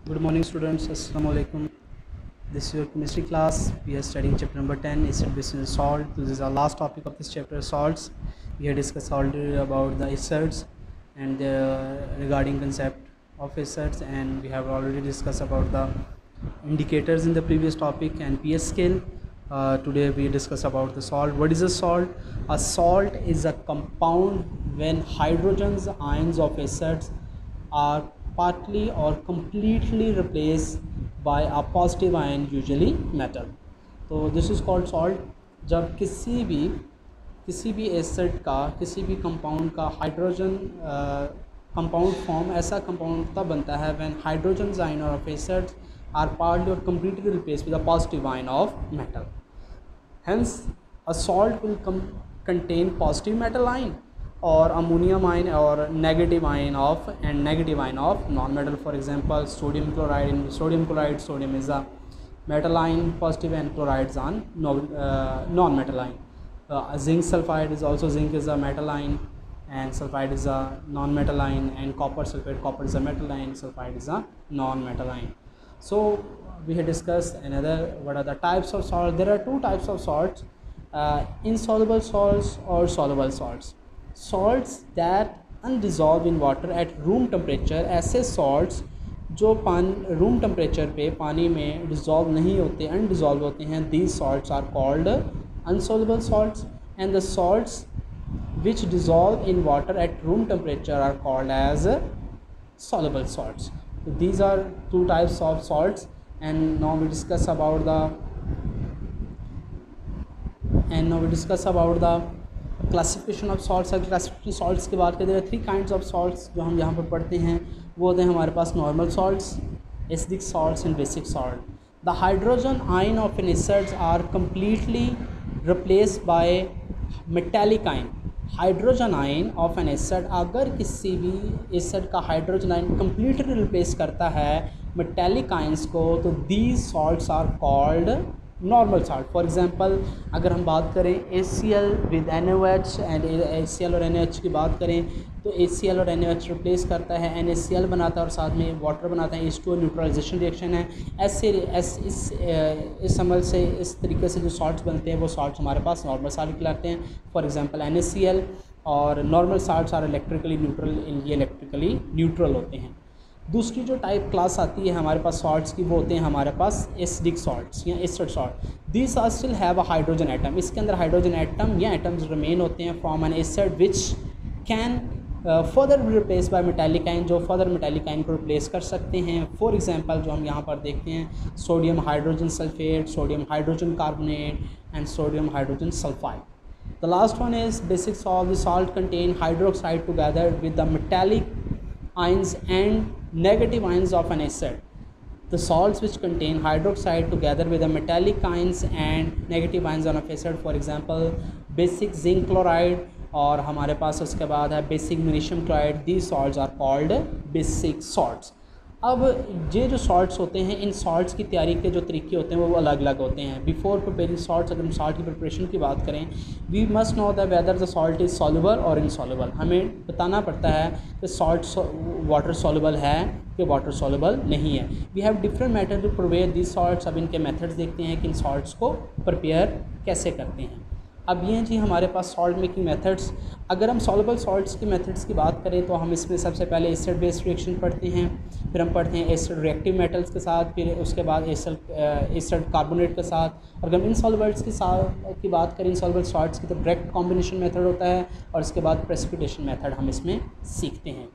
Good morning students, Assalamu alaikum. This is your chemistry class. We are studying chapter number 10, acid, base and salt. This is our last topic of this chapter, salts. We have discussed already about the acids and regarding concept of acids, and we have already discussed about the indicators in the previous topic and pH scale. Today we discuss about the salt. What is a salt? A salt is a compound when hydrogens ions of acids are partly or completely replaced by a positive ion, usually metal. तो this is called salt. जब किसी भी acid का, किसी भी compound का hydrogen compound form, ऐसा compound तब बनता है when hydrogen ion of acids are partly और completely replaced with a positive ion of metal. Hence a salt will contain positive metal ion or ammonium ion or negative ion of non-metal. For example, sodium chloride. In sodium chloride, sodium is a metal ion, positive, and chloride is on non-metal ion. Zinc sulfide is also, zinc is a metal ion and sulfide is a non-metal ion, and copper sulfate, copper is a metal ion, sulfide is a non-metal ion. So we have discussed what are the types of salt. There are two types of salts, insoluble salts or soluble salts. Salts that undissolve in water at room temperature, ऐसे salts जो room temperature पे पानी में dissolve नहीं होते, अनडिज़ोल्व होते हैं, these salts are called unsoluble salts, and the salts which dissolve in water at room temperature are called as soluble salts. So these are two types of salts, and now we discuss about the classification of salts. अगर classification salts की बात करें, there are 3 kinds of salts जो हम यहाँ पर पढ़ते हैं. वो होते हैं हमारे पास normal salts, acidic salts and basic salt. The hydrogen ion of an acids are completely replaced by metallic ion. Hydrogen ion of an acid, अगर किसी भी एसिड का हाइड्रोजन आयन कम्प्लीटली रिप्लेस करता है मेटालिक आयंस को, तो these salts are called normal salt. For example, अगर हम बात करें HCl with NaOH and HCl और NaOH की बात करें, तो HCl और NaOH रिप्लेस करता है, NaCl बनाता है और साथ में वाटर बनाता है. H2O न्यूट्रलाइजेशन रिएक्शन है. इस अमल से, इस तरीके से जो सॉल्ट्स बनते हैं वो सॉल्ट्स हमारे पास नॉर्मल सॉल्ट कहलाते हैं. For example NaCl. और normal salts are electrically neutral, ये इलेक्ट्रिकली न्यूट्रल होते हैं. दूसरी जो टाइप क्लास आती है हमारे पास सॉल्ट्स की, वो होते हैं हमारे पास एसिडिक सॉल्ट्स या acid salt. These are still have a hydrogen atom. इसके अंदर हाइड्रोजन एटम या एटम्स रिमेन होते हैं from an acid which can further be replace by metallic ion, जो फर्दर मेटालिक आयन को रिप्लेस कर सकते हैं. फॉर एग्जांपल, जो हम यहाँ पर देखते हैं, sodium hydrogen sulphate, sodium hydrogen carbonate and sodium hydrogen sulphide. The last one is basic salt. The salt contain hydroxide together with the metallic ions and negative ions of an acid. The salts which contain hydroxide together with the metallic ions and negative ions of acid, for example basic zinc chloride, और हमारे पास उसके बाद है basic magnesium chloride. These salts are called basic salts. अब ये जो salts होते हैं, इन सॉल्ट्स की तैयारी के जो तरीके होते हैं वो अलग अलग होते हैं. बिफोर प्रिपेयरिंग सॉल्ट्स, अगर हम सॉल्ट की प्रिपरेशन की बात करें, we must know that whether the salt is soluble और इनसॉल्युबल. हमें बताना पड़ता है कि सॉल्ट वाटर सॉल्युबल है कि वाटर सॉल्युबल नहीं है. We have different method to prepare this salts. अब इनके मेथड्स देखते हैं कि इन सॉल्ट्स को प्रिपेयर कैसे करते हैं. अब ये जी हमारे पास सॉल्ट मेकिंग मेथड्स. अगर हम सॉल्युबल सॉल्ट्स की मेथड्स की बात करें, तो हम इसमें सबसे पहले एसिड बेस्ड रिएक्शन पढ़ते हैं, फिर हम पढ़ते हैं एसिड रिएक्टिव मेटल्स के साथ, फिर उसके बाद एसिड कार्बोनेट के साथ. और अगर हम इनसॉल्युबल्स की बात करें, इनसॉल्युबल सॉल्ट्स की, तो डायरेक्ट कॉम्बिनेशन मेथड होता है और उसके बाद प्रेसिपिटेशन मेथड हम इसमें सीखते हैं.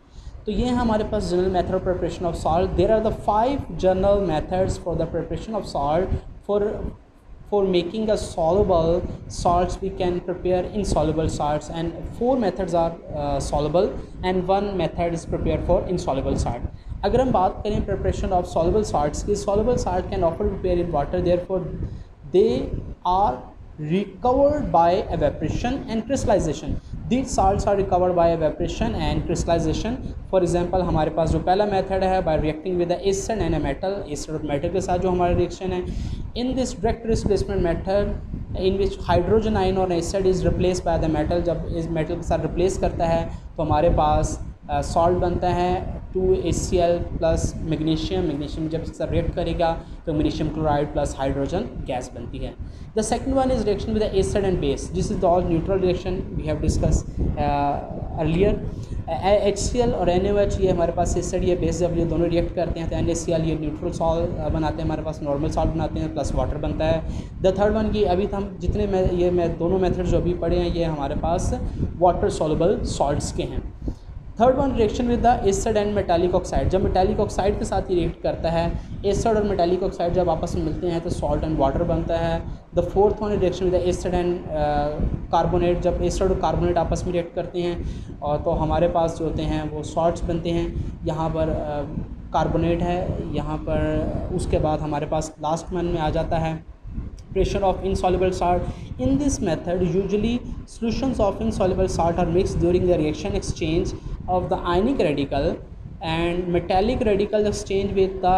तो ये है हमारे पास general method of preparation of salt. There are the 5 general methods for the preparation of salt. For making a soluble salts, we can prepare insoluble salts, and 4 methods are soluble and 1 method is prepared for insoluble salt. अगर हम बात करें preparation of soluble salts की, soluble salt can often prepare in water, therefore they are recovered by evaporation and crystallization. These salts are recovered by evaporation and crystallization. For example, हमारे पास जो पहला method है, by reacting with the acid and a metal, acid और metal के साथ जो हमारा reaction है. In this direct displacement method, in which hydrogen ion or acid is replaced by the metal, जब इस मेटल के साथ रिप्लेस करता है तो हमारे पास सॉल्ट बनता है 2HCl प्लस मैग्नीशियम जब इसका रिएक्ट करेगा तो magnesium chloride plus hydrogen gas बनती है। The second one is reaction with acid and base, this is the all neutral reaction we have discuss earlier. HCl और NaOH ये हमारे पास एसिड या बेस जब ये दोनों रिएक्ट करते हैं तो NaCl ये न्यूट्रल सॉल्ट बनाते हैं, हमारे पास नॉर्मल सॉल्ट बनाते हैं प्लस वाटर बनता है। द थर्ड वन ये अभी हम जितने दोनों मेथड जो अभी पढ़े हैं ये हमारे पास वाटर सॉल्युबल सॉल्ट्स के हैं। Third one reaction with the acid and metallic oxide, जब मेटालिक ऑक्साइड के साथ ये रिएक्ट करता है, एसिड और मेटालिक ऑक्साइड जब आपस में मिलते हैं तो सॉल्ट एंड वाटर बनता है। The fourth one reaction with the acid and carbonate, जब एसिड और कार्बोनेट आपस में रिएक्ट करते हैं और तो हमारे पास जो होते हैं वो सॉल्ट्स बनते हैं। यहाँ पर कार्बोनेट है, यहाँ पर उसके बाद हमारे पास लास्ट वन में आ जाता है pressure of insoluble salt. In this method usually solutions of insoluble salt are mixed during the reaction exchange of the ionic radical and metallic radical exchange with the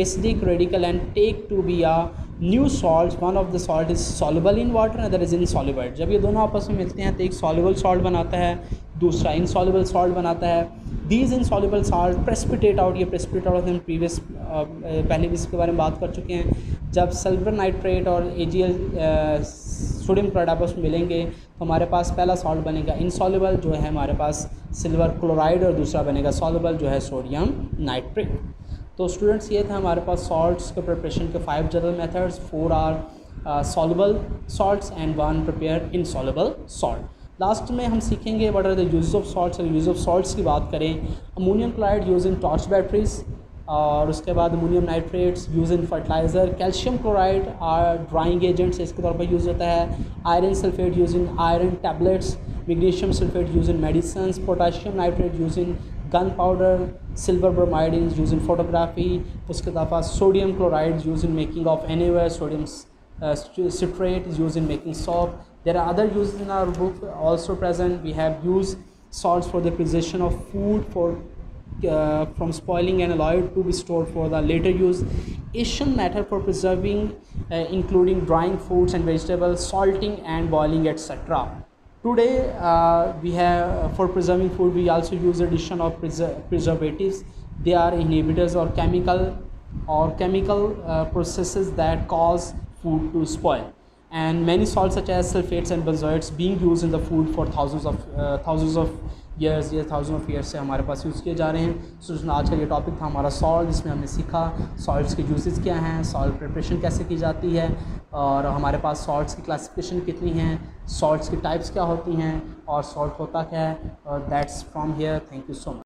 acidic radical and take to be a new salt. One of the salt is soluble in water, another is insoluble. जब ये दोनों आपस में मिलते हैं तो एक soluble salt बनाता है, दूसरा insoluble salt बनाता है। These insoluble salt precipitate out, ये precipitate out हम प्रीवियस पहले भी इसके बारे में बात कर चुके हैं। जब सल्फर नाइट्रेट और AgL सोडियम क्लोराइड आपस में मिलेंगे तो हमारे पास पहला सॉल्ट बनेगा इनसॉल्युबल जो है हमारे पास सिल्वर क्लोराइड, और दूसरा बनेगा सॉल्युबल जो है सोडियम नाइट्रेट। तो स्टूडेंट्स ये था हमारे पास सॉल्ट्स के प्रिपरेशन के 5 general methods, 4 are soluble salts and 1 prepare insoluble salt. Last में हम सीखेंगे what are the use of salts. अगर यूज ऑफ सॉल्ट्स की बात करें, ammonium chloride use in torch batteries, और उसके बाद ammonium nitrates use in fertiliser, calcium chloride और ड्राइंग एजेंट्स इसके तौर पर यूज़ होता है, iron sulphate use in iron tablets, magnesium sulphate use in medicine, potassium nitrate use in gun powder, silver bromide use in photography, उसके अलावा sodium chloride use in making of anywhere, sodium citrate is used in making soap. There are other uses in our book also present. We have used salts for the preservation of food from spoiling and allowed to be stored for the later use. Asian method for preserving including drying fruits and vegetables, salting and boiling, etc. Today we have for preserving food we also use addition of preservatives. They are inhibitors or chemical processes that cause food to spoil, and many salts such as sulfates and benzoates being used in the food for thousands of years, ये thousand of years से हमारे पास use किए जा रहे हैं। सो आज का ये टॉपिक था हमारा सॉल्ट, जिसमें हमने सीखा सॉल्ट्स के यूजेस क्या हैं, सॉल्ट प्रिपरेशन कैसे की जाती है, और हमारे पास सॉल्ट्स की क्लासिफिकेशन कितनी हैं, सॉल्ट्स की टाइप्स क्या होती हैं, और सॉल्ट होता क्या है। That's from here, thank you so much.